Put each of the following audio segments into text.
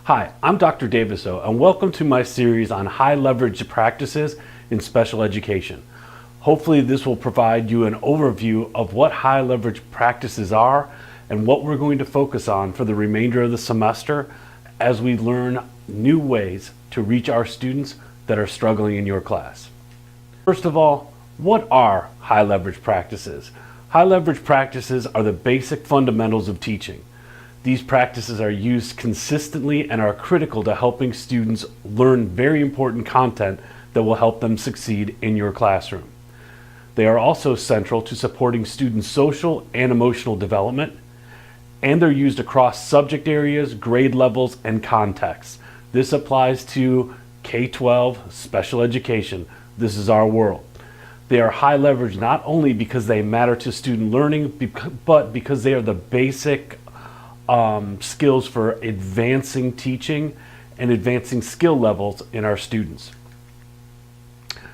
Hi, I'm Dr. Daviso, and welcome to my series on high leverage practices in special education. Hopefully this will provide you an overview of what high leverage practices are and what we're going to focus on for the remainder of the semester as we learn new ways to reach our students that are struggling in your class. First of all, what are high leverage practices? High leverage practices are the basic fundamentals of teaching. These practices are used consistently and are critical to helping students learn very important content that will help them succeed in your classroom. They are also central to supporting students' social and emotional development, and they're used across subject areas, grade levels, and contexts. This applies to K-12 special education. This is our world. They are high leverage not only because they matter to student learning, but because they are the basic skills for advancing teaching and advancing skill levels in our students.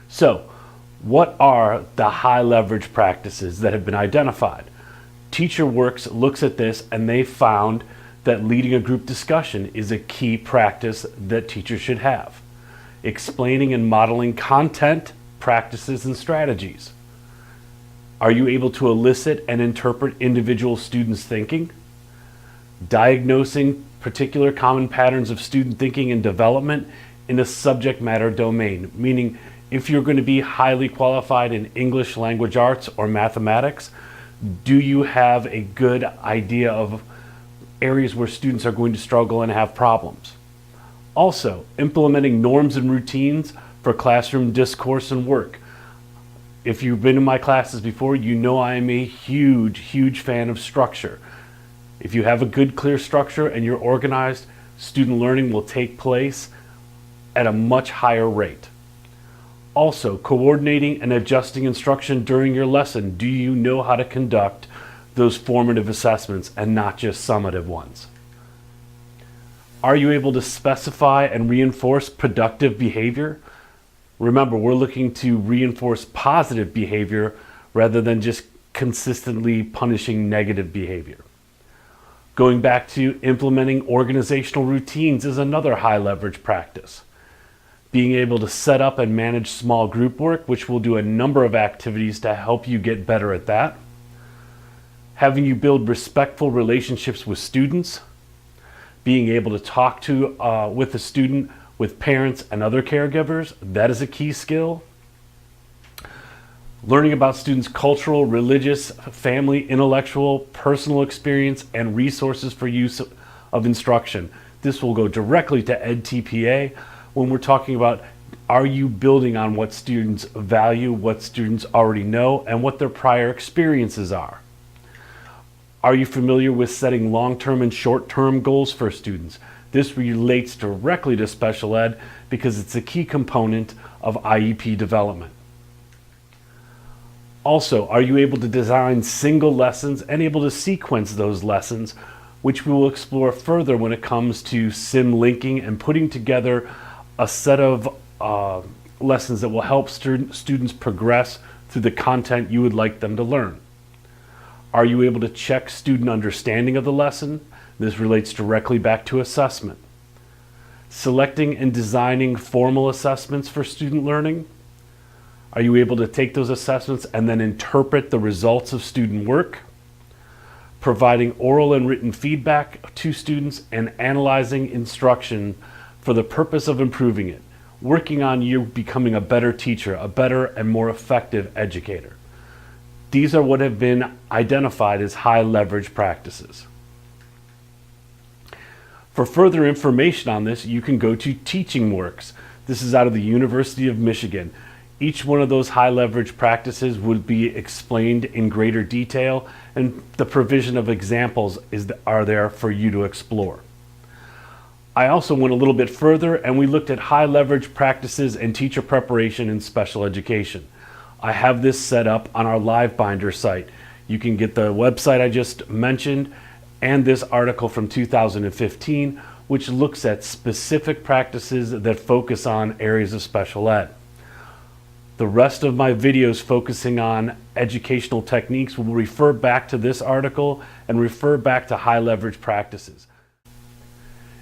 So, what are the high leverage practices that have been identified? TeacherWorks looks at this and they found that leading a group discussion is a key practice that teachers should have. Explaining and modeling content, practices, and strategies. Are you able to elicit and interpret individual students' thinking? Diagnosing particular common patterns of student thinking and development in a subject matter domain, meaning if you're going to be highly qualified in English language arts or mathematics, do you have a good idea of areas where students are going to struggle and have problems? Also, implementing norms and routines for classroom discourse and work. If you've been in my classes before, you know I am a huge fan of structure. If you have a good, clear structure and you're organized, student learning will take place at a much higher rate. Also, coordinating and adjusting instruction during your lesson. Do you know how to conduct those formative assessments and not just summative ones? Are you able to specify and reinforce productive behavior? Remember, we're looking to reinforce positive behavior rather than just consistently punishing negative behavior. Going back to implementing organizational routines is another high leverage practice. Being able to set up and manage small group work, which will do a number of activities to help you get better at that. Having you build respectful relationships with students. Being able to talk with the student, with parents and other caregivers, that is a key skill. Learning about students' cultural, religious, family, intellectual, personal experience, and resources for use of instruction. This will go directly to EdTPA when we're talking about, are you building on what students value, what students already know, and what their prior experiences are? Are you familiar with setting long-term and short-term goals for students? This relates directly to special ed because it's a key component of IEP development. Also, are you able to design single lessons and able to sequence those lessons, which we will explore further when it comes to sim linking and putting together a set of lessons that will help students progress through the content you would like them to learn. Are you able to check student understanding of the lesson? This relates directly back to assessment. Selecting and designing formal assessments for student learning. Are you able to take those assessments and then interpret the results of student work? Providing oral and written feedback to students and analyzing instruction for the purpose of improving it. Working on you becoming a better teacher, a better and more effective educator. These are what have been identified as high leverage practices. For further information on this, you can go to TeachingWorks. This is out of the University of Michigan. Each one of those high leverage practices would be explained in greater detail, and the provision of examples are there for you to explore. I also went a little bit further and we looked at high leverage practices and teacher preparation in special education. I have this set up on our LiveBinder site. You can get the website I just mentioned and this article from 2015, which looks at specific practices that focus on areas of special ed. The rest of my videos focusing on educational techniques will refer back to this article and refer back to high leverage practices.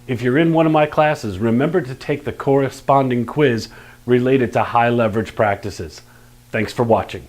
If you're in one of my classes, remember to take the corresponding quiz related to high leverage practices. Thanks for watching.